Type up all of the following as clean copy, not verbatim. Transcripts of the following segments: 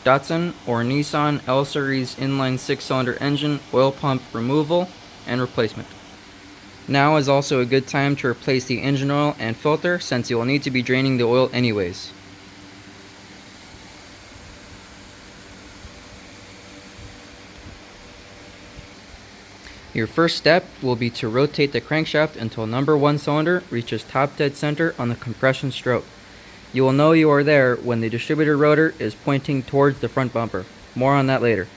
Datsun or Nissan L Series inline 6-cylinder engine oil pump removal and replacement. Now is also a good time to replace the engine oil and filter, since you will need to be draining the oil anyways. Your first step will be to rotate the crankshaft until number 1 cylinder reaches top dead center on the compression stroke. You will know you are there when the distributor rotor is pointing towards the front bumper. More on that later.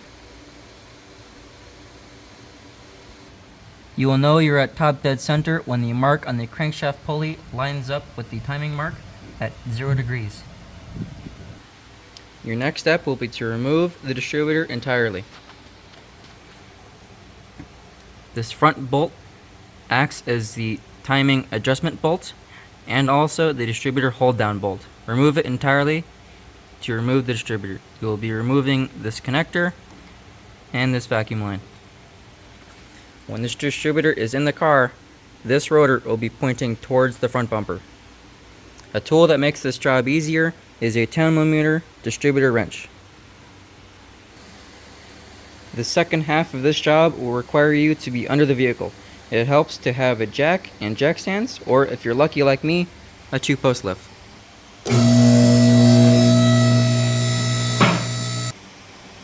You will know you're at top dead center when the mark on the crankshaft pulley lines up with the timing mark at 0 degrees. Your next step will be to remove the distributor entirely. This front bolt acts as the timing adjustment bolt and also the distributor hold down bolt. Remove it entirely to remove the distributor. You will be removing this connector and this vacuum line. When this distributor is in the car, this rotor will be pointing towards the front bumper. A tool that makes this job easier is a 10mm distributor wrench. The second half of this job will require you to be under the vehicle. It helps to have a jack and jack stands, or if you're lucky like me, a 2-post lift.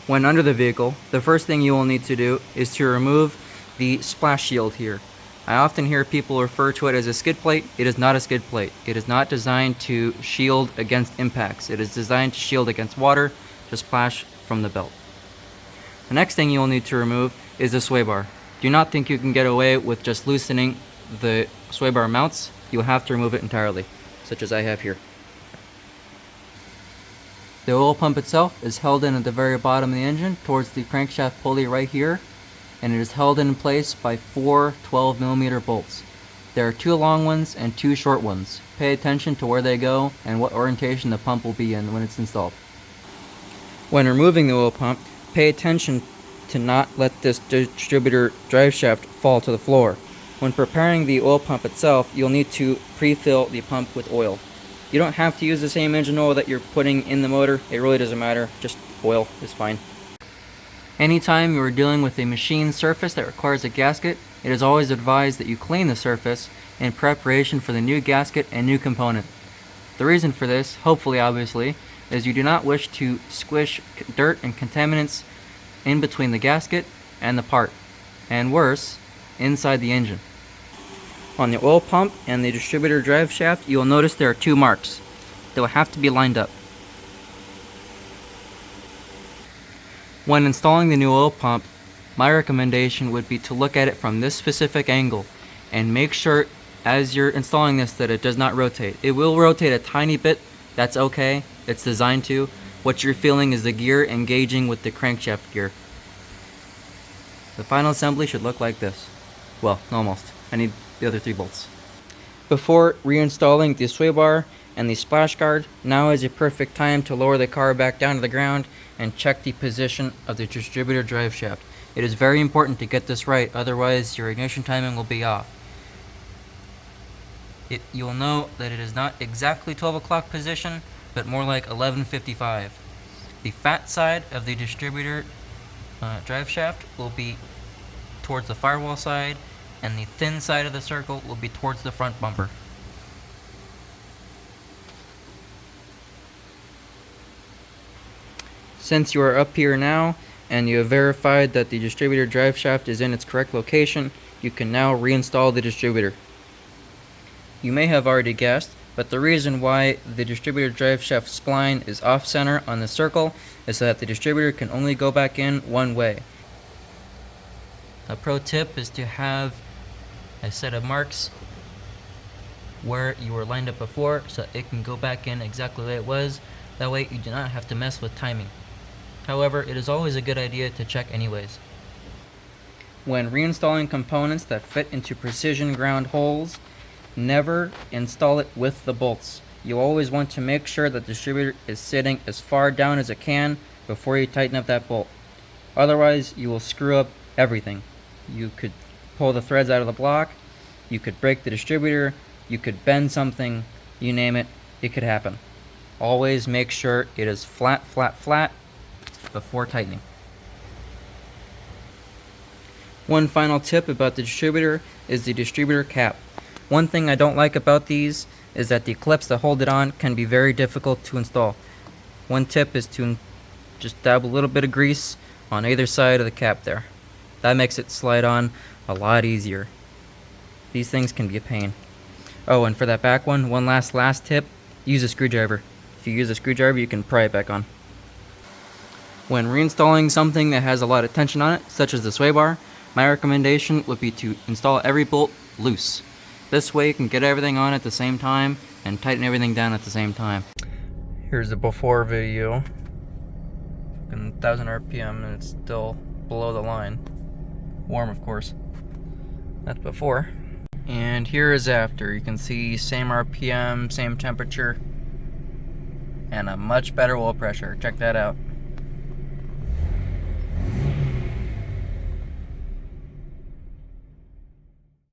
When under the vehicle, the first thing you will need to do is to remove the splash shield here. I often hear people refer to it as a skid plate. It is not a skid plate. It is not designed to shield against impacts. It is designed to shield against water to splash from the belt. The next thing you will need to remove is the sway bar. Do not think you can get away with just loosening the sway bar mounts. You will have to remove it entirely, such as I have here. The oil pump itself is held in at the very bottom of the engine towards the crankshaft pulley right here, and it is held in place by 4 12mm bolts. There are 2 long ones and 2 short ones. Pay attention to where they go and what orientation the pump will be in when it's installed. When removing the oil pump, pay attention to not let this distributor drive shaft fall to the floor. When preparing the oil pump itself, you'll need to pre-fill the pump with oil. You don't have to use the same engine oil that you're putting in the motor. It really doesn't matter. Just oil is fine. Anytime you are dealing with a machine surface that requires a gasket, it is always advised that you clean the surface in preparation for the new gasket and new component. The reason for this, hopefully obviously, is you do not wish to squish dirt and contaminants in between the gasket and the part, and worse, inside the engine. On the oil pump and the distributor drive shaft, you will notice there are 2 marks. They will have to be lined up. When installing the new oil pump, my recommendation would be to look at it from this specific angle and make sure as you're installing this that it does not rotate. It will rotate a tiny bit. That's okay. It's designed to. What you're feeling is the gear engaging with the crankshaft gear. The final assembly should look like this. Well, almost. I need the other 3 bolts. Before reinstalling the sway bar and the splash guard, now is a perfect time to lower the car back down to the ground and check the position of the distributor drive shaft. It is very important to get this right, otherwise your ignition timing will be off. You will know that it is not exactly 12 o'clock position, but more like 11:55. The fat side of the distributor drive shaft will be towards the firewall side, and the thin side of the circle will be towards the front bumper. Since you are up here now, and you have verified that the distributor drive shaft is in its correct location, you can now reinstall the distributor. You may have already guessed, but the reason why the distributor drive shaft spline is off-center on the circle is that the distributor can only go back in one way. A pro tip is to have a set of marks where you were lined up before so that it can go back in exactly the way it was. That way you do not have to mess with timing. However, it is always a good idea to check anyways. When reinstalling components that fit into precision ground holes, never install it with the bolts. You always want to make sure that the distributor is sitting as far down as it can before you tighten up that bolt. Otherwise, you will screw up everything. You could pull the threads out of the block, you could break the distributor, you could bend something, you name it, it could happen. Always make sure it is flat, flat, flat before tightening. One final tip about the distributor is the distributor cap. One thing I don't like about these is that the clips that hold it on can be very difficult to install. One tip is to just dab a little bit of grease on either side of the cap there. That makes it slide on a lot easier. These things can be a pain. Oh, and for that back one last tip, use a screwdriver. If you use a screwdriver, you can pry it back on. When reinstalling something that has a lot of tension on it, such as the sway bar, my recommendation would be to install every bolt loose. This way you can get everything on at the same time and tighten everything down at the same time. Here's the before video. 1000 RPM and it's still below the line. Warm, of course. That's before. And here is after. You can see same RPM, same temperature, and a much better oil pressure. Check that out.